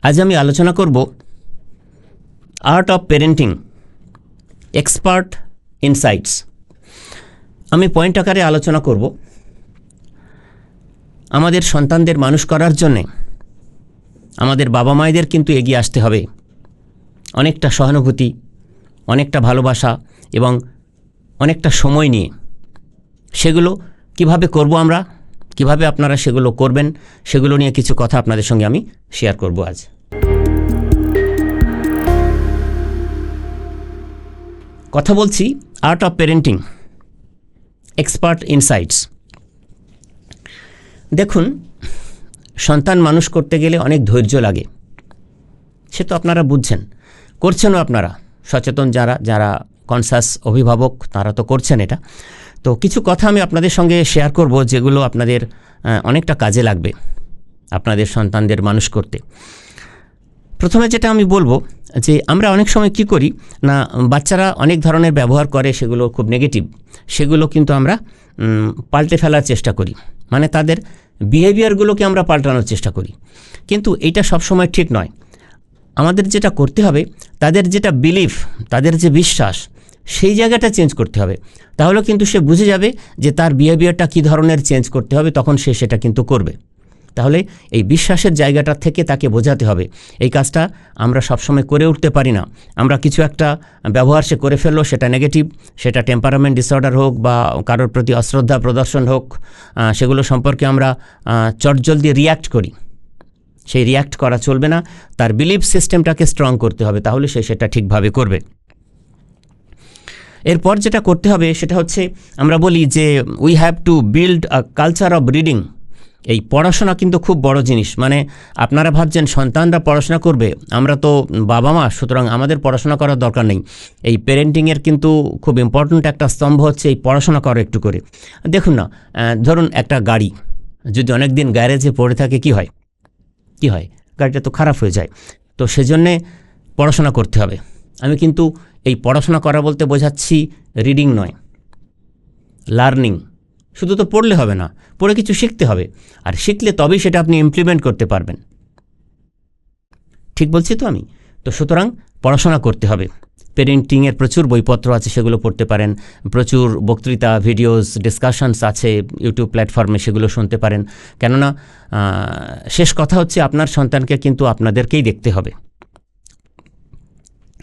আজ আমি আলোচনা করব art of parenting expert insights. আমি পয়েন্ট আকারে আলোচনা করব আমাদের সন্তানদের মানুষ করার জন্যে আমাদের বাবা মায়েদের কিন্তু এগিয়ে আসতে হবে, অনেকটা সহানুভূতি, অনেকটা ভালোবাসা এবং অনেকটা সময় নিয়ে। সেগুলো কিভাবে করব আমরা, কিভাবে আপনারা সেগুলো করবেন, সেগুলো নিয়ে কিছু কথা আপনাদের সঙ্গে আমি শেয়ার করব আজ। কথা বলছি art of parenting expert insights. দেখুন, সন্তান মানুষ করতে গেলে অনেক ধৈর্য লাগে, সে তো আপনারা বুঝছেন, করছেনও আপনারা, সচেতন যারা কনসাস অভিভাবক তারা তো করছেন এটা। তো কিছু কথা আমি আপনাদের সঙ্গে শেয়ার করব যেগুলো আপনাদের অনেকটা কাজে লাগবে আপনাদের সন্তানদের মানুষ করতে। প্রথমে যেটা আমি বলবো যে আমরা অনেক সময় কি করি না, বাচ্চারা অনেক ধরনের ব্যবহার করে, সেগুলো খুব নেগেটিভ, সেগুলো কিন্তু আমরা পাল্টে ফেলার চেষ্টা করি, মানে তাদের বিহেভিয়ারগুলোকে আমরা পাল্টানোর চেষ্টা করি, কিন্তু এইটা সবসময় ঠিক নয়। আমাদের যেটা করতে হবে, তাদের যেটা বিলিফ, তাদের যে বিশ্বাস, সেই জায়গাটা চেঞ্জ করতে হবে। তাহলে কিন্তু সে বুঝে যাবে যে তার বিহেভিয়ারটা কী ধরনের চেঞ্জ করতে হবে, তখন সে সেটা কিন্তু করবে। তাহলে এই বিশ্বাসের জায়গাটা থেকে তাকে বোঝাতে হবে। এই কাজটা আমরা সবসময় করে উঠতে পারি না। আমরা কিছু একটা ব্যবহার সে করে ফেললো, সেটা নেগেটিভ, সেটা টেম্পারামেন্ট ডিসঅর্ডার হোক বা কারোর প্রতি অশ্রদ্ধা প্রদর্শন হোক, সেগুলো সম্পর্কে আমরা চটজলদি রিয়্যাক্ট করি। সেই রিয়্যাক্ট করা চলবে না, তার বিলিফ সিস্টেমটাকে স্ট্রং করতে হবে, তাহলে সে সেটা ঠিকভাবে করবে। এরপর যেটা করতে হবে সেটা হচ্ছে, আমরা বলি যে we have to build a culture of reading. এই পড়াশোনা কিন্তু খুব বড় জিনিস। মানে আপনারা ভাবছেন সন্তানরা পড়াশোনা করবে, আমরা তো বাবা মা, সুতরাং আমাদের পড়াশোনা করার দরকার নেই। এই প্যারেন্টিংয়ের কিন্তু খুব ইম্পর্ট্যান্ট একটা স্তম্ভ হচ্ছে এই পড়াশোনা করো একটু করে। দেখুন না, ধরুন একটা গাড়ি যদি অনেক দিন গ্যারেজে পড়ে থাকে, কি হয়? গাড়িটা তো খারাপ হয়ে যায়। তো সেজন্যে পড়াশোনা করতে হবে। আমি কিন্তু এই পড়াশোনা করা বলতে বোঝাচ্ছি রিডিং নয়, লার্নিং। শুধু তো পড়লে হবে না, পড়ে কিছু শিখতে হবে, আর শিখলে তবেই সেটা আপনি ইমপ্লিমেন্ট করতে পারবেন। ঠিক বলছি তো আমি? তো সুতরাং পড়াশোনা করতে হবে। প্যারেন্টিংয়ের প্রচুর বইপত্র আছে, সেগুলো পড়তে পারেন। প্রচুর বক্তৃতা, ভিডিওস, ডিসকাশনস আছে ইউটিউব প্ল্যাটফর্মে, সেগুলো শুনতে পারেন। কেননা শেষ কথা হচ্ছে আপনার সন্তানকে কিন্তু আপনাদেরকেই দেখতে হবে।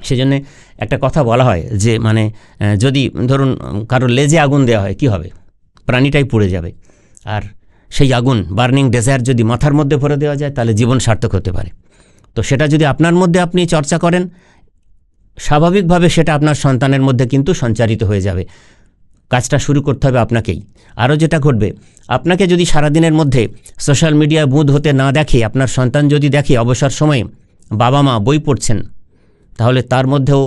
সেজন্য একটা কথা বলা হয় যে মানে যদি ধরুন কারোর লেজে আগুন দেওয়া হয়, কি হবে? প্রাণীটাই পুড়ে যাবে। আর সেই আগুন, বার্নিং ডেজায়ার যদি মাথার মধ্যে ভরে দেওয়া যায়, তাহলে জীবন সার্থক হতে পারে। তো সেটা যদি আপনার মধ্যে আপনি চর্চা করেন, স্বাভাবিকভাবে সেটা আপনার সন্তানের মধ্যে কিন্তু সঞ্চারিত হয়ে যাবে। কাজটা শুরু করতে হবে আপনাকেই। আরও যেটা ঘটবে, আপনাকে যদি সারাদিনের মধ্যে সোশ্যাল মিডিয়ায় বুঁদ হতে না দেখে, আপনার সন্তান যদি দেখে অবসর সময়ে বাবা মা বই পড়ছেন, তাহলে তার মধ্যেও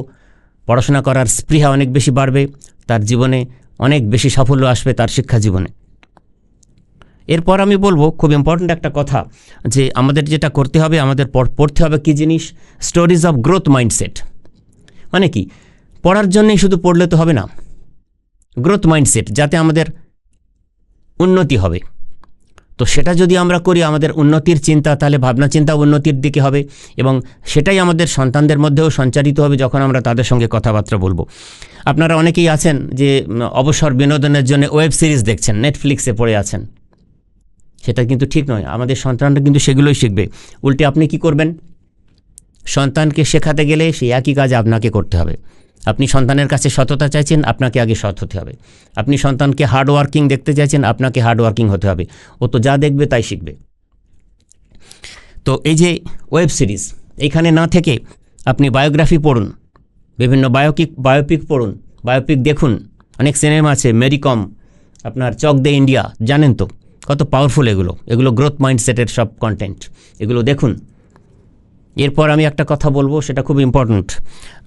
পড়াশোনা করার স্পৃহা অনেক বেশি বাড়বে, তার জীবনে অনেক বেশি সাফল্য আসবে, তার শিক্ষা জীবনে। এরপর আমি বলবো খুব ইম্পর্ট্যান্ট একটা কথা, যে আমাদের যেটা করতে হবে, আমাদের পড়তে হবে কী জিনিস? Stories of growth mindset. মানে কি? পড়ার জন্যই শুধু পড়লে তো হবে না, গ্রোথ মাইন্ডসেট, যাতে আমাদের উন্নতি হবে। তো সেটা যদি আমরা করি, আমাদের উন্নতির চিন্তা, তাহলে ভাবনা চিন্তা উন্নতির দিকে হবে, এবং সেটাই আমাদের সন্তানদের মধ্যেও সঞ্চারিত হবে যখন আমরা তাদের সঙ্গে কথাবার্তা বলবো। আপনারা অনেকেই আছেন যে অবসর বিনোদনের জন্য ওয়েব সিরিজ দেখছেন, নেটফ্লিক্সে পড়ে আছেন। সেটা কিন্তু ঠিক নয়। আমাদের সন্তানরা কিন্তু সেগুলোই শিখবে। উল্টে আপনি কি করবেন? সন্তানকে শেখাতে গেলে সেই একই কাজ আপনাকে করতে হবে। আপনি সন্তানের কাছে সততা চাইছেন, আপনাকে আগে সৎ হতে হবে। আপনি সন্তানকে হার্ড ওয়ার্কিং দেখতে চাইছেন, আপনাকে হার্ড ওয়ার্কিং হতে হবে। ও তো যা দেখবে তাই শিখবে। তো এই যে ওয়েব সিরিজ, এইখানে না থেকে আপনি বায়োগ্রাফি পড়ুন, বিভিন্ন বায়োপিক পড়ুন, বায়োপিক দেখুন। অনেক সিনেমা আছে, মেরি কম, আপনার চক দে ইন্ডিয়া, জানেন তো কত পাওয়ারফুল এগুলো গ্রোথ মাইন্ডসেটের সব কন্টেন্ট, এগুলো দেখুন। এরপর আমি একটা কথা বলবো, সেটা খুব ইম্পর্ট্যান্ট।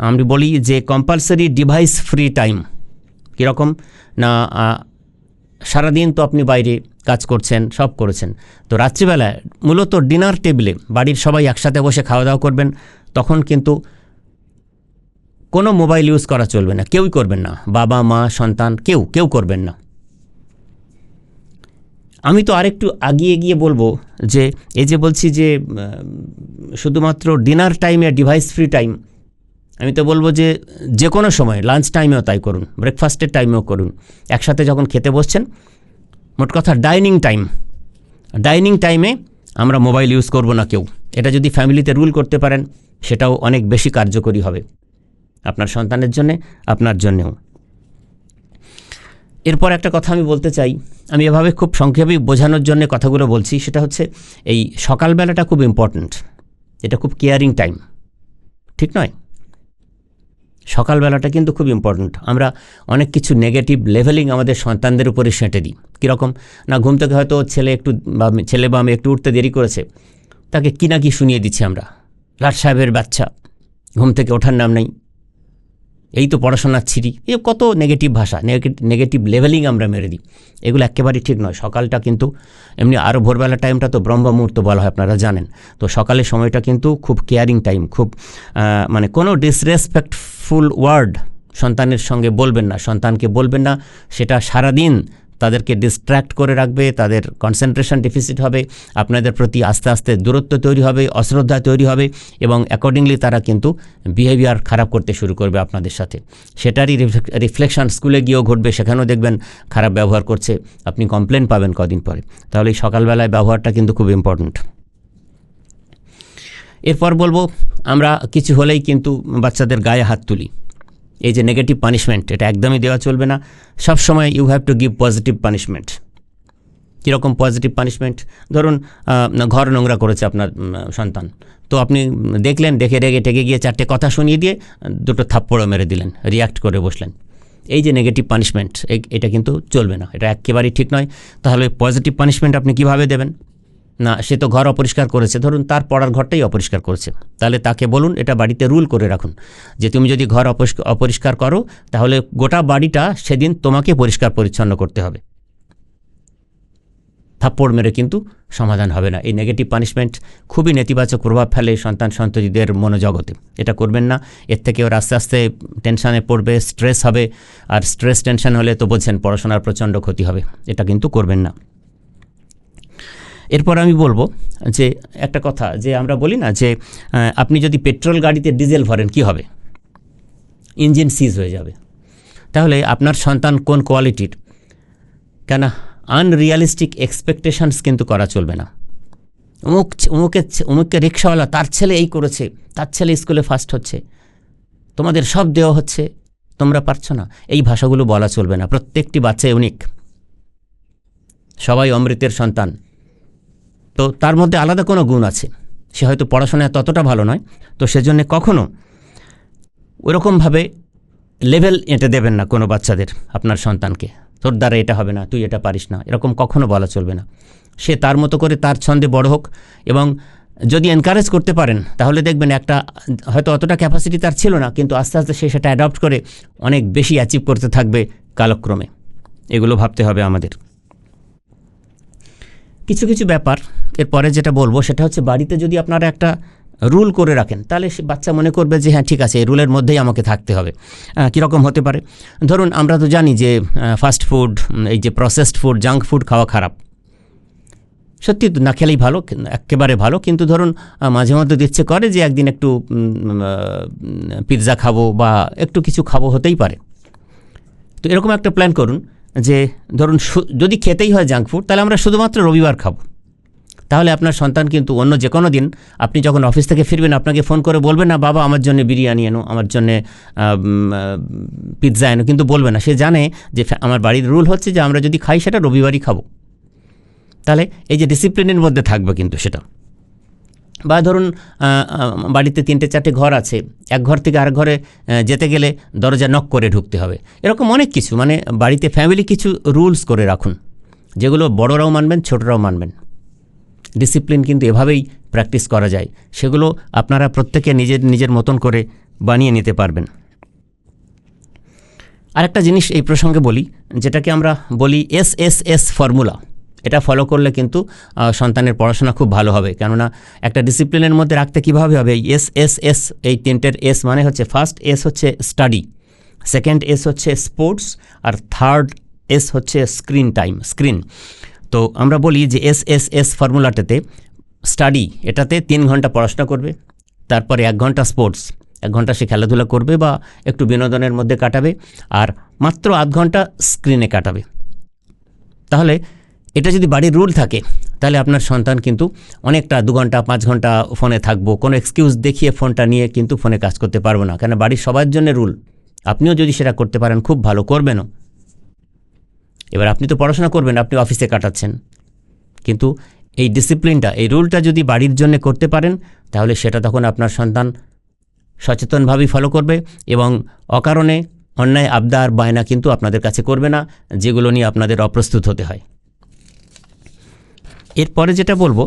আমি বলি যে কম্পালসারি ডিভাইস ফ্রি টাইম। কীরকম না, সারাদিন তো আপনি বাইরে কাজ করছেন, সব করেছেন, তো রাত্রিবেলায় মূলত ডিনার টেবিলে বাড়ির সবাই একসাথে বসে খাওয়া দাওয়া করবেন, তখন কিন্তু কোনো মোবাইল ইউজ করা চলবে না, কেউই করবেন না, বাবা মা সন্তান কেউ করবেন না। আমি তো আরেকটু আগিয়ে গিয়ে বলবো যে এই যে বলছি যে শুধুমাত্র ডিনার টাইমে ডিভাইস ফ্রি টাইম, আমি তো বলবো যে যে কোনো সময় লাঞ্চ টাইমেও তাই করুন, ব্রেকফাস্টের টাইমেও করুন, একসাথে যখন খেতে বসছেন, মোট কথা ডাইনিং টাইমে আমরা মোবাইল ইউজ করব না কেউ। এটা যদি ফ্যামিলিতে রুল করতে পারেন সেটাও অনেক বেশি কার্যকরী হবে আপনার সন্তানের জন্যে, আপনার জন্যেও। এরপর একটা কথা আমি বলতে চাই, আমি এভাবে খুব সংক্ষেপে বোঝানোর জন্য কথাগুলো বলছি, সেটা হচ্ছে এই সকালবেলাটা খুব ইম্পর্ট্যান্ট, এটা খুব কেয়ারিং টাইম, ঠিক নয়? সকালবেলাটা কিন্তু খুব ইম্পর্ট্যান্ট। আমরা অনেক কিছু নেগেটিভ লেভেলিং আমাদের সন্তানদের উপরে সেঁটে দিই। কীরকম না, ঘুম থেকে হয়তো ছেলে বা মেয়ে একটু উঠতে দেরি করেছে, তাকে কি না কি শুনিয়ে দিচ্ছি আমরা, লাট সাহেবের বাচ্চা, ঘুম থেকে ওঠার নাম নেই, এই তো পড়াশোনার ছিরি, এ কত নেগেটিভ ভাষা, নেগেটিভ লেভেলিং আমরা মেরে দিই। এগুলো একেবারেই ঠিক নয়। সকালটা কিন্তু এমনি আরও ভোরবেলা টাইমটা তো ব্রহ্ম মুহূর্ত বলা হয়, আপনারা জানেন। তো সকালের সময়টা কিন্তু খুব কেয়ারিং টাইম, খুব মানে কোনো ডিসরেসপেক্টফুল ওয়ার্ড সন্তানের সঙ্গে বলবেন না, সন্তানকে বলবেন না। সেটা সারাদিন তাদেরকে ডিস্ট্র্যাক্ট করে রাখবে, তাদের কনসেন্ট্রেশন ডেফিসিট হবে, আপনাদের প্রতি আস্তে আস্তে দূরত্ব তৈরি হবে, অশ্রদ্ধা তৈরি হবে, এবং অ্যাকর্ডিংলি তারা কিন্তু বিহেভিয়ার খারাপ করতে শুরু করবে আপনাদের সাথে। সেটারই রিফ্লেকশন স্কুলে গিয়েও ঘটবে, সেখানেও দেখবেন খারাপ ব্যবহার করছে, আপনি কমপ্লেন পাবেন কদিন পরে। তাহলে এই সকালবেলায় ব্যবহারটা কিন্তু খুব ইম্পর্ট্যান্ট। এরপর বলবো, আমরা কিছু হলেই কিন্তু বাচ্চাদের গায়ে হাত তুলি। এই যে নেগেটিভ পানিশমেন্ট, এটা একদমই দেওয়া চলবে না। সবসময় you have to give positive punishment. কীরকম পজিটিভ পানিশমেন্ট? ধরুন ঘর নোংরা করেছে আপনার সন্তান, তো আপনি দেখলেন, দেখে রেগে টেগে গিয়ে 4টে কথা শুনিয়ে দিয়ে 2টো থাপ্পড়ও মেরে দিলেন, রিয়াক্ট করে বসলেন। এই যে নেগেটিভ পানিশমেন্ট, এটা কিন্তু চলবে না, এটা একেবারেই ঠিক নয়। তাহলে পজিটিভ পানিশমেন্ট আপনি কিভাবে দেবেন? না, সে তো ঘর অপরিষ্কার করেছে, ধরুন তার পড়ার ঘরটাই অপরিষ্কার করেছে, তাহলে তাকে বলুন, এটা বাড়িতে রুল করে রাখুন যে তুমি যদি ঘর অপরিষ্কার করো তাহলে গোটা বাড়িটা সেদিন তোমাকে পরিষ্কার পরিচ্ছন্ন করতে হবে। থাপ্পড় মেরে কিন্তু সমাধান হবে না। এই নেগেটিভ পানিশমেন্ট খুবই নেতিবাচক প্রভাব ফেলে সন্তান সন্ততিদের মনোজগতে। এটা করবেন না। এর থেকে ওর আস্তে আস্তে টেনশানে পড়বে, স্ট্রেস হবে, আর স্ট্রেস টেনশন হলে তো বলছেন পড়াশোনার প্রচণ্ড ক্ষতি হবে। এটা কিন্তু করবেন না। এরপর আমি বলবো যে একটা কথা, যে আমরা বলি না যে আপনি যদি পেট্রোল গাড়িতে ডিজেল ভরেন কি হবে? ইঞ্জিন সিজ হয়ে যাবে। তাহলে আপনার সন্তান কোন কোয়ালিটির, কেন আনরিয়ালিস্টিক এক্সপেকটেশনস কিন্তু করা চলবে না। অমুককে রিক্সাওয়ালা, তার ছেলে এই করেছে, তার ছেলে স্কুলে ফার্স্ট হচ্ছে, তোমাদের সব দেওয়া হচ্ছে, তোমরা পারছো না, এই ভাষাগুলো বলা চলবে না। প্রত্যেকটি বাচ্চা ইউনিক, সবাই অমৃতের সন্তান। তো তার মধ্যে আলাদা কোনো গুণ আছে, সে হয়তো পড়াশোনায় ততটা ভালো নয়, তো সেজন্য কখনও ওরকমভাবে লেভেল এঁটে দেবেন না কোনো বাচ্চাদের, আপনার সন্তানকে, তোর দ্বারা এটা হবে না, তুই এটা পারিস না, এরকম কখনো বলা চলবে না। সে তার মতো করে তার ছন্দে বড় হোক, এবং যদি এনকারেজ করতে পারেন তাহলে দেখবেন একটা হয়তো অতটা ক্যাপাসিটি তার ছিল না, কিন্তু আস্তে আস্তে সে সেটা অ্যাডপ্ট করে অনেক বেশি অ্যাচিভ করতে থাকবে কালক্রমে। এগুলো ভাবতে হবে আমাদের। কিছু কিছু ব্যাপার এরপরে যেটা বলবো সেটা হচ্ছে, বাড়িতে যদি আপনারা একটা রুল করে রাখেন তাহলে সে বাচ্চা মনে করবে যে হ্যাঁ ঠিক আছে, এই রুলের মধ্যেই আমাকে থাকতে হবে। কীরকম হতে পারে? ধরুন আমরা তো জানি যে ফাস্ট ফুড, এই যে প্রসেসড ফুড, জাঙ্ক ফুড খাওয়া খারাপ, সত্যি না খেলেই ভালো, একেবারে ভালো, কিন্তু ধরুন মাঝে মধ্যে ইচ্ছে করে যে একদিন একটু পিৎজা খাবো বা একটু কিছু খাবো, হতেই পারে। তো এরকম একটা প্ল্যান করুন যে ধরুন যদি খেতেই হয় জাঙ্ক ফুড, তাহলে আমরা শুধুমাত্র রবিবার খাবো। তাহলে আপনার সন্তান কিন্তু অন্য যে কোনো দিন আপনি যখন অফিস থেকে ফিরবেন আপনাকে ফোন করে বলবে না বাবা আমার জন্য বিরিয়ানি এনো, আমার জন্য পিৎজা এনো, কিন্তু বলবে না। সে জানে যে আমার বাড়ির রুল হচ্ছে যে আমরা যদি খাই সেটা রবিবারই খাবো। তাহলে এই যে ডিসিপ্লিনের মধ্যে থাকবে কিন্তু সেটা। বা ধরুন বাড়িতে 3-4টে ঘর আছে, এক ঘর থেকে আরেক ঘরে যেতে গেলে দরজা নক করে ঢুকতে হবে। এরকম অনেক কিছু, মানে বাড়িতে ফ্যামিলি কিছু রুলস করে রাখুন যেগুলো বড়রাও মানবেন, ছোটরাও মানবেন। ডিসিপ্লিন কিন্তু এভাবেই প্র্যাকটিস করা যায়, সেগুলো আপনারা প্রত্যেকে নিজের মতন করে বানিয়ে নিতে পারবেন। আরেকটা জিনিস এই প্রসঙ্গে বলি, যেটাকে আমরা বলি SSS ফর্মুলা। এটা ফলো করলে কিন্তু সন্তানের পড়াশোনা খুব ভালো হবে। কেননা একটা ডিসিপ্লিনের মধ্যে রাখতে কীভাবে হবে, এই SSS, এই 3টের S মানে হচ্ছে, ফার্স্ট S হচ্ছে স্টাডি, সেকেন্ড S হচ্ছে স্পোর্টস, আর থার্ড S হচ্ছে স্ক্রিন টাইম, স্ক্রিন। তো আমরা বলি যে SSS ফর্মুলাটাতে স্টাডি, এটাতে 3 ঘন্টা পড়াশোনা করবে, তারপরে 1 ঘন্টা স্পোর্টস, 1 ঘন্টা সে খেলাধুলা করবে বা একটু বিনোদনের মধ্যে কাটাবে, আর মাত্র আধ ঘন্টা স্ক্রিনে কাটাবে। তাহলে এটা যদি বাড়ির রুল থাকে তাহলে আপনার সন্তান কিন্তু অনেকটা 2 ঘন্টা 5 ঘন্টা ফোনে থাকবো, কোনো এক্সকিউজ দেখিয়ে ফোনটা নিয়ে কিন্তু ফোনে কাজ করতে পারবো না, কেন বাড়ির সবার জন্য রুল। আপনিও যদি সেটা করতে পারেন খুব ভালো, করবেনও। এবার আপনি তো পড়াশোনা করবেন, আপনি অফিসে কাটাচ্ছেন, কিন্তু এই ডিসিপ্লিনটা, এই রুলটা যদি বাড়ির জন্য করতে পারেন তাহলে সেটা তখন আপনার সন্তান সচেতনভাবেই ফলো করবে এবং অকারণে অন্যায় আবদার বায়না কিন্তু আপনাদের কাছে করবে না, যেগুলো নিয়ে আপনাদের অপ্রস্তুত হতে হয়। এরপরে যেটা বলবো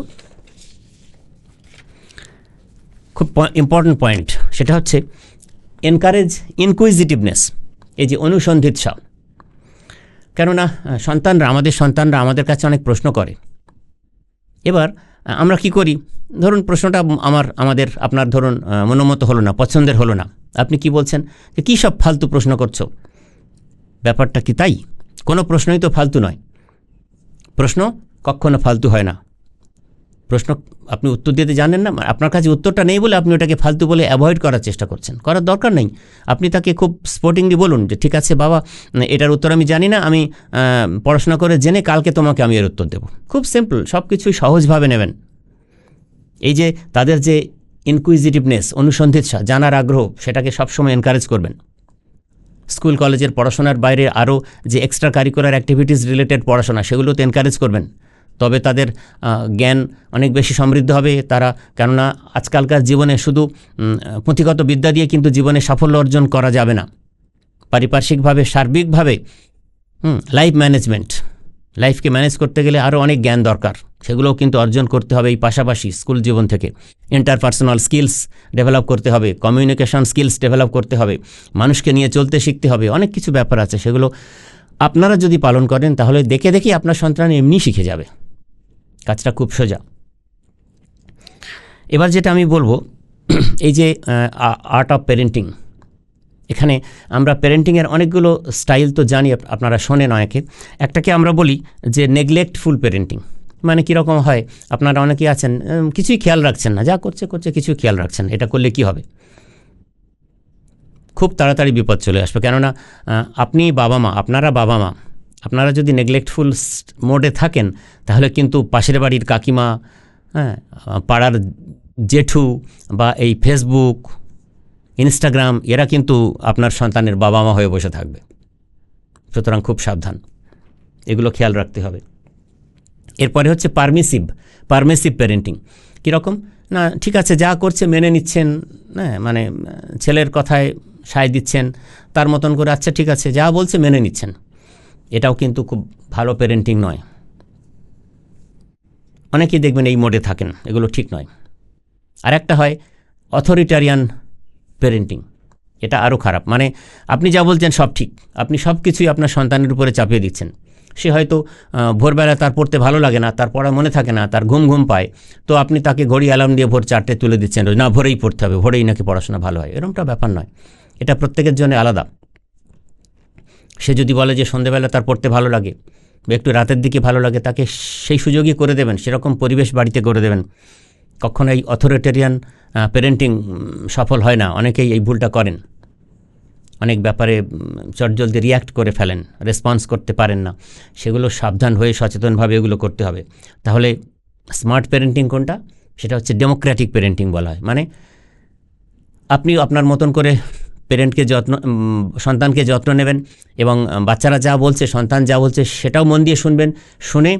খুব ইম্পর্টেন্ট পয়েন্ট, সেটা হচ্ছে এনকারেজ ইনকুইজিটিভনেস, এই যে অনুসন্ধিৎসা। কেননা আমাদের সন্তানরা আমাদের কাছে অনেক প্রশ্ন করে। এবার আমরা কি করি, ধরুন প্রশ্নটা আপনার ধরুন মনোমত হলো না, পছন্দের হলো না, আপনি কি বলছেন যে কী সব ফালতু প্রশ্ন করছো। ব্যাপারটা কি তাই? কোনো প্রশ্নই তো ফালতু নয়, প্রশ্ন কখনো ফালতু হয় না। প্রশ্ন আপনি উত্তর দিতে জানেন না, আপনার কাছে উত্তরটা নেই বলে আপনি ওটাকে ফালতু বলে অ্যাভয়েড করার চেষ্টা করছেন, করার দরকার নেই। আপনি তাকে খুব স্পোর্টিংলি বলুন যে ঠিক আছে বাবা, এটার উত্তর আমি জানি না, আমি পড়াশোনা করে জেনে কালকে তোমাকে আমি এর উত্তর দেব। খুব সিম্পল, সব কিছুই সহজভাবে নেবেন। এই যে তাদের যে ইনকুইজিটিভনেস, অনুসন্ধিৎসা, জানার আগ্রহ, সেটাকে সবসময় এনকারেজ করবেন। স্কুল কলেজের পড়াশোনার বাইরে আরও যে এক্সট্রা কারিকুলার অ্যাক্টিভিটিস রিলেটেড পড়াশোনা, সেগুলোতে এনকারেজ করবেন। তবে তাদের জ্ঞান অনেক বেশি সমৃদ্ধ হবে তারা, কেননা আজকালকার জীবনে শুধু পুঁথিগত বিদ্যা দিয়ে কিন্তু জীবনে সাফল্য অর্জন করা যাবে না। পারিপার্শ্বিকভাবে, সার্বিকভাবে লাইফ ম্যানেজমেন্ট, লাইফকে ম্যানেজ করতে গেলে আরও অনেক জ্ঞান দরকার, সেগুলোও কিন্তু অর্জন করতে হবে এই পাশাপাশি স্কুল জীবন থেকে। ইন্টারপার্সোনাল স্কিলস ডেভেলপ করতে হবে, কমিউনিকেশন স্কিলস ডেভেলপ করতে হবে, মানুষকে নিয়ে চলতে শিখতে হবে, অনেক কিছু ব্যাপার আছে। সেগুলো আপনারা যদি পালন করেন তাহলে দেখে দেখে আপনার সন্তান এমনি শিখে যাবে। কাজটা খুব সোজা। এবার যেটা আমি বলবো, এই যে আর্ট অফ প্যারেন্টিং, এখানে আমরা প্যারেন্টিংয়ের অনেকগুলো স্টাইল তো জানি, আপনারা শোনেন অনেকে। একটাকে আমরা বলি যে নেগলেক্টফুল প্যারেন্টিং। মানে কীরকম হয়, আপনারা অনেকেই আছেন কিছুই খেয়াল রাখছেন না, যা করছে কিছুই খেয়াল রাখছেন। এটা করলে কি হবে? খুব তাড়াতাড়ি বিপদ চলে আসবে। কেননা আপনি বাবা মা, আপনারা যদি নেগলেক্টফুল মোডে থাকেন তাহলে কিন্তু পাশের বাড়ির কাকিমা, পাড়ার জেঠু বা এই ফেসবুক, ইনস্টাগ্রাম, এরা কিন্তু আপনার সন্তানের বাবা মা হয়ে বসে থাকবে। সুতরাং খুব সাবধান, এগুলো খেয়াল রাখতে হবে। এরপরে হচ্ছে পারমিসিভ প্যারেন্টিং। কীরকম না, ঠিক আছে যা করছে মেনে নিচ্ছেন, মানে ছেলের কথায় সায় দিচ্ছেন, তার মতন করে আচ্ছা ঠিক আছে যা বলছে মেনে নিচ্ছেন। এটাও কিন্তু খুব ভালো প্যারেন্টিং নয়। অনেকেই দেখবেন এই মোডে থাকেন, এগুলো ঠিক নয়। আর একটা হয় অথরিটারিয়ান প্যারেন্টিং, এটা আরও খারাপ। মানে আপনি যা বলছেন সব ঠিক, আপনি সব কিছুই আপনার সন্তানের উপরে চাপিয়ে দিচ্ছেন। সে হয়তো ভোরবেলা তার পড়তে ভালো লাগে না, তার পড়া মনে থাকে না, তার ঘুম পায়, তো আপনি তাকে ঘড়ি অ্যালার্ম দিয়ে ভোর 4টে তুলে দিচ্ছেন, না ভোরেই পড়তে হবে, ভোরেই নাকি পড়াশোনা ভালো হয়। এরকমটা ব্যাপার নয়, এটা প্রত্যেকের জন্য আলাদা। সে যদি বলে যে সন্ধ্যেবেলা তার পড়তে ভালো লাগে বা একটু রাতের দিকে ভালো লাগে, তাকে সেই সুযোগই করে দেবেন, সেরকম পরিবেশ বাড়িতে করে দেবেন। কখনো এই অথরিটেরিয়ান প্যারেন্টিং সফল হয় না, অনেকেই এই ভুলটা করেন। অনেক ব্যাপারে চটজলদি রিয়্যাক্ট করে ফেলেন, রেসপন্স করতে পারেন না। সেগুলো সাবধান হয়ে সচেতনভাবে এগুলো করতে হবে। তাহলে স্মার্ট প্যারেন্টিং কোনটা? সেটা হচ্ছে ডেমোক্রেটিক প্যারেন্টিং বলা হয়। মানে আপনি আপনার মতন করে সন্তানকে যত্ন নেবেন এবং বাচ্চারা যা বলছে, সন্তান যা বলছে সেটাও মন দিয়ে শুনবেন। শুনে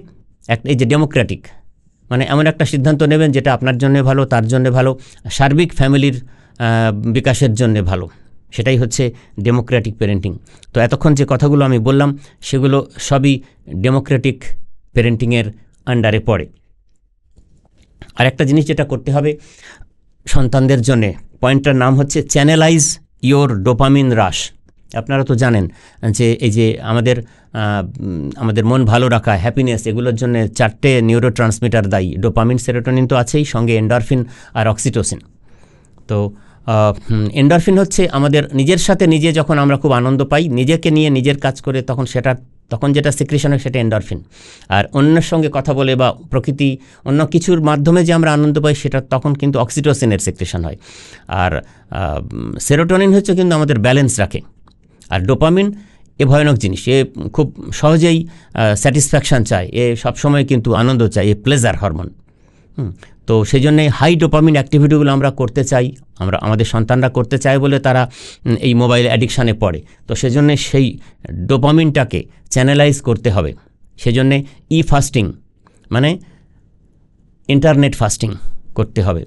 এই যে ডেমোক্রেটিক, মানে এমন একটা সিদ্ধান্ত নেবেন যেটা আপনার জন্য ভালো, তার জন্য ভালো, সার্বিক ফ্যামিলির বিকাশের জন্য ভালো। সেটাই হচ্ছে ডেমোক্রেটিক প্যারেন্টিং। তো এতক্ষণ যে কথাগুলো আমি বললাম সেগুলো সবই ডেমোক্রেটিক প্যারেন্টিংয়ের আন্ডারে পড়ে। আর একটা জিনিস যেটা করতে হবে সন্তানদের জন্যে, পয়েন্টটার নাম হচ্ছে চ্যানেলাইজ ইয়োর ডোপামিন রাশ। আপনারা তো জানেন যে এই যে আমাদের মন ভালো রাখা, হ্যাপিনেস, এগুলোর জন্য 4টে নিউরো ট্রান্সমিটার দায়ী। ডোপামিন, সেরোটোনিন তো আছেই, সঙ্গে এন্ডরফিন আর অক্সিটোসিন। তো এন্ডরফিন হচ্ছে আমাদের নিজের সাথে নিজে যখন আমরা খুব আনন্দ পাই, নিজেকে নিয়ে নিজের কাজ করে, তখন সেটার তখন যেটা সিক্রেশন হয় সেটা এন্ডরফিন। আর অন্যের সঙ্গে কথা বলে বা প্রকৃতি অন্য কিছুর মাধ্যমে যে আমরা আনন্দ পাই সেটা তখন কিন্তু অক্সিটোসিনের সিক্রেশন হয়। আর সেরোটোনিন হচ্ছে কিন্তু আমাদের ব্যালেন্স রাখে। আর ডোপামিন এ ভয়ানক জিনিস, এ খুব সহজেই স্যাটিসফ্যাকশান চায়, এ সবসময় কিন্তু আনন্দ চায়, এ প্লেজার হরমোন। তো সেই জন্যে হাই ডোপামিন অ্যাক্টিভিটিগুলো আমরা করতে চাই, আমাদের সন্তানরা করতে চায় বলে তারা এই মোবাইল অ্যাডিকশানে পড়ে। তো সেজন্যে সেই ডোপামিনটাকে চ্যানেলাইজ করতে হবে। সেজন্যে ফাস্টিং মানে ইন্টারনেট ফাস্টিং করতে হবে।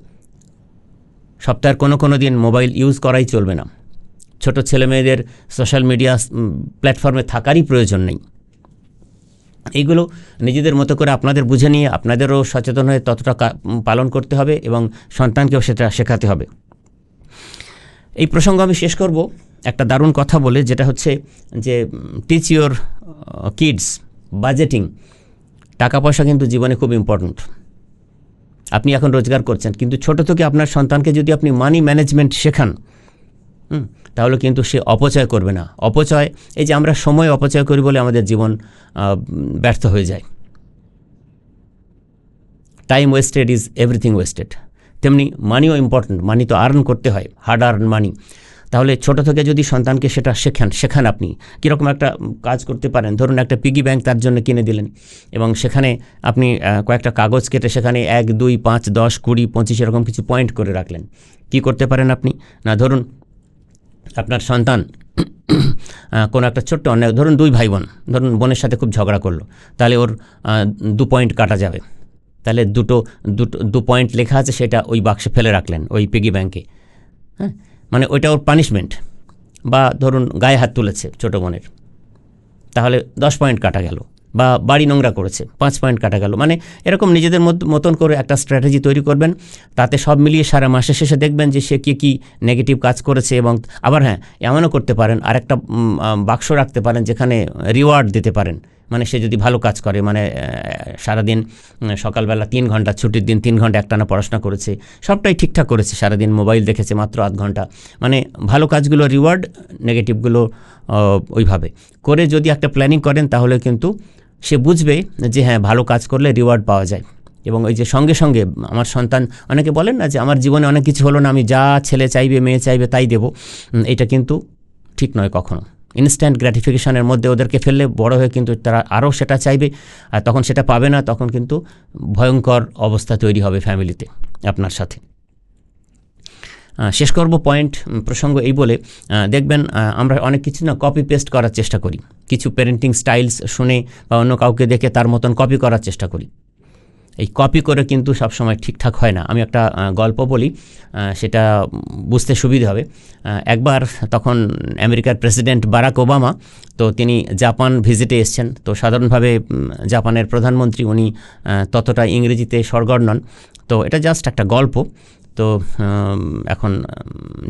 সপ্তাহের কোনো দিন মোবাইল ইউজ করাই চলবে না। ছোট ছেলেমেয়েদের সোশ্যাল মিডিয়া প্ল্যাটফর্মে থাকারই প্রয়োজন নেই। এইগুলো নিজেদের মতো করে আপনাদের বুঝে নিয়ে আপনাদেরও সচেতন হয়ে ততটা পালন করতে হবে এবং সন্তানকেও সেটা শেখাতে হবে। এই প্রসঙ্গ আমি শেষ করব একটা দারুণ কথা বলে, যেটা হচ্ছে যে টিচ ইউর কিডস বাজেটিং। টাকা পয়সা কিন্তু জীবনে খুব ইম্পর্ট্যান্ট। আপনি এখন রোজগার করছেন, কিন্তু ছোট থেকে আপনার সন্তানকে যদি আপনি মানি ম্যানেজমেন্ট শেখান, তাহলে কিন্তু সে অপচয় করবে না। অপচয়, এই যে আমরা সময় অপচয় করি বলে আমাদের জীবন ব্যর্থ হয়ে যায়। Time wasted is everything wasted. তেমনি মানিও ইম্পর্ট্যান্ট। মানি তো আর্ন করতে হয়, হার্ড আর্ন মানি। তাহলে ছোট থেকে যদি সন্তানকে সেটা শেখান আপনি কীরকম একটা কাজ করতে পারেন। ধরুন একটা পিগি ব্যাংক তার জন্য কিনে দিলেন এবং সেখানে আপনি কয়েকটা কাগজ কেটে সেখানে 1, 2, 5, 10, 20, 25 এরকম কিছু পয়েন্ট করে রাখলেন। কি করতে পারেন আপনি না, ধরুন আপনার সন্তান কোনো একটা ছোট্ট অন্যায়, ধরুন 2 ভাই বোন, ধরুন বোনের সাথে খুব ঝগড়া করলো, তাহলে ওর 2 পয়েন্ট কাটা যাবে। তাহলে দুটো পয়েন্ট লেখা আছে, সেটা ওই বাক্সে ফেলে রাখলেন ওই পিগি ব্যাংকে। হ্যাঁ, মানে ওইটা ওর পানিশমেন্ট। বা ধরুন গায়ে হাত তুলেছে ছোটো বোনের, তাহলে 10 পয়েন্ট কাটা গেল। বা বাড়ি নোংরা করেছে, 5 পয়েন্ট কাটা গেল। মানে এরকম নিজেদের মতন করে একটা স্ট্র্যাটেজি তৈরি করবেন। তাতে সব মিলিয়ে সারা মাসের শেষে দেখবেন যে সে কী নেগেটিভ কাজ করেছে। এবং আবার হ্যাঁ, এমনও করতে পারেন, আরেকটা বাক্স রাখতে পারেন যেখানে রিওয়ার্ড দিতে পারেন। মানে সে যদি ভালো কাজ করে, মানে সারাদিন সকালবেলা 3 ঘন্টা, ছুটির দিন 3 ঘন্টা একটানা পড়াশোনা করেছে, সবটাই ঠিকঠাক করেছে, সারাদিন মোবাইল দেখেছে মাত্র আধ ঘন্টা, মানে ভালো কাজগুলো রিওয়ার্ড, নেগেটিভগুলো ওইভাবে করে যদি একটা প্ল্যানিং করেন, তাহলে কিন্তু সে বুঝবে যে হ্যাঁ, ভালো কাজ করলে রিওয়ার্ড পাওয়া যায়। এবং ওই যে সঙ্গে সঙ্গে আমার সন্তান, অনেকে বলেন না যে আমার জীবনে অনেক কিছু হলো না, আমি যা ছেলে চাইবে মেয়ে চাইবে তাই দেব। এটা কিন্তু ঠিক নয় কখনো। ইনস্ট্যান্ট গ্র্যাটিফিকেশনের মধ্যে ওদেরকে ফেললে বড় হয়ে কিন্তু তারা আরও সেটা চাইবে, আর তখন সেটা পাবে না। তখন কিন্তু ভয়ঙ্কর অবস্থা তৈরি হবে ফ্যামিলিতে আপনার সাথে। শেষ করব প্রসঙ্গ এই বলে, দেখবেন আমরা অনেক কিছু না কপি পেস্ট করার চেষ্টা করি। কিছু প্যারেন্টিং স্টাইলস শুনে বা অন্য কাউকে দেখে তার মতন কপি করার চেষ্টা করি। এই কপি করে কিন্তু সবসময় ঠিকঠাক হয় না। আমি একটা গল্প বলি, সেটা বুঝতে সুবিধা হবে। একবার তখন আমেরিকার প্রেসিডেন্ট বারাক ওবামা, তো তিনি জাপান ভিজিটে এসছেন। তো সাধারণভাবে জাপানের প্রধানমন্ত্রী, উনি ততটা ইংরেজিতে সরগর নন। তো এটা জাস্ট একটা গল্প। তো এখন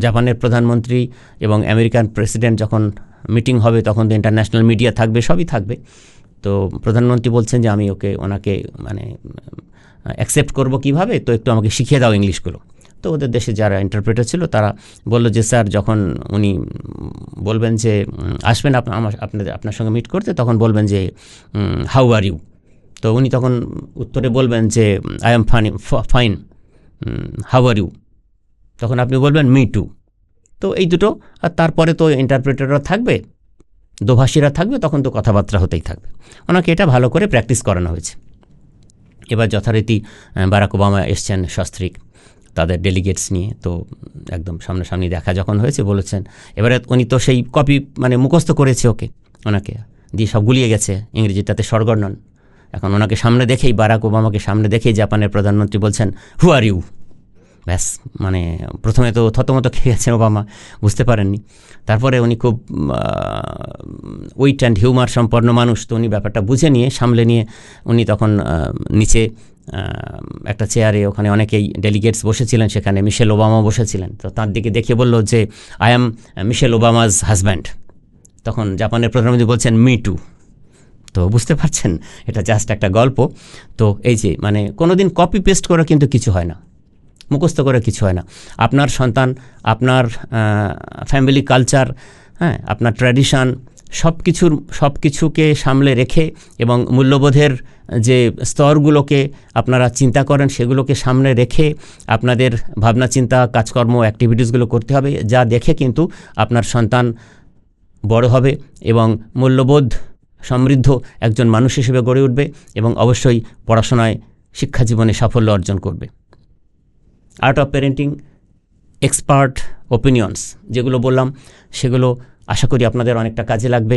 জাপানের প্রধানমন্ত্রী এবং আমেরিকান প্রেসিডেন্ট যখন মিটিং হবে, তখন তো ইন্টারন্যাশনাল মিডিয়া থাকবে, সবই থাকবে। তো প্রধানমন্ত্রী বলছেন যে আমি ওনাকে মানে অ্যাকসেপ্ট করব কিভাবে, তো একটু আমাকে শিখিয়ে দাও ইংলিশগুলো। তো ওদের দেশে যারা ইন্টারপ্রেটার ছিল তারা বলল যে স্যার, যখন উনি বলবেন যে আসবেন আপনার সঙ্গে মিট করতে, তখন বলবেন যে হাউ আর ইউ। তো উনি তখন উত্তরে বলবেন যে I am fine, how are you. তখন আপনি বলবেন মি টু। তো এই দুটো, আর তারপরে তো ইন্টারপ্রেটাররা থাকবে, দোভাষীরা থাকবে, তখন তো কথাবার্তা হতেই থাকবে। ওনাকে এটা ভালো করে প্র্যাকটিস করানো হয়েছে। এবার যথারীতি বারাক ওবামা এসছেন সস্ত্রীক তাদের ডেলিগেটস নিয়ে। তো একদম সামনাসামনি দেখা যখন হয়েছে, বলেছেন, এবারে উনি তো সেই কপি মানে মুখস্থ করেছে ওনাকে দিয়ে, সব গুলিয়ে গেছে, ইংরেজিটাতে সরগর নন। এখন ওনাকে সামনে দেখেই, বারাক ওবামাকে সামনে দেখেই জাপানের প্রধানমন্ত্রী বলছেন হু আর ইউ। ব্যাস, মানে প্রথমে তো থতমত খেয়ে গেছেন ওবামা, বুঝতে পারেননি। তারপরে উনি খুব উইট অ্যান্ড হিউমার সম্পন্ন মানুষ, তো উনি ব্যাপারটা বুঝে নিয়ে, সামলে নিয়ে, উনি তখন নিচে একটা চেয়ারে, ওখানে অনেকেই ডেলিগেটস বসেছিলেন, সেখানে মিশেল ওবামা বসেছিলেন। তো তার দিকে দেখে বলল যে আই অ্যাম মিশেল ওবামাজ হাজব্যান্ড। তখন জাপানের প্রধানমন্ত্রী বলছেন মি টু। তো বুঝতে পারছেন, এটা জাস্ট একটা গল্প। তো এই যে মানে কোনো দিন কপি পেস্ট করে কিন্তু কিছু হয় না, মুখস্থ করে কিছু হয় না। আপনার সন্তান, আপনার ফ্যামিলি কালচার, হ্যাঁ, আপনার ট্র্যাডিশান, সব কিছুকে সামলে রেখে এবং মূল্যবোধের যে স্তরগুলোকে আপনারা চিন্তা করেন সেগুলোকে সামনে রেখে আপনাদের ভাবনা চিন্তা কাজকর্ম অ্যাক্টিভিটিসগুলো করতে হবে, যা দেখে কিন্তু আপনার সন্তান বড় হবে এবং মূল্যবোধ সমৃদ্ধ একজন মানুষ হিসেবে গড়ে উঠবে এবং অবশ্যই পড়াশোনায় শিক্ষা জীবনে সাফল্য অর্জন করবে। Art of parenting expert opinions যেগুলো বললাম সেগুলো আশা করি আপনাদের অনেকটা কাজে লাগবে।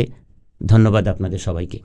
ধন্যবাদ আপনাদের সবাইকে।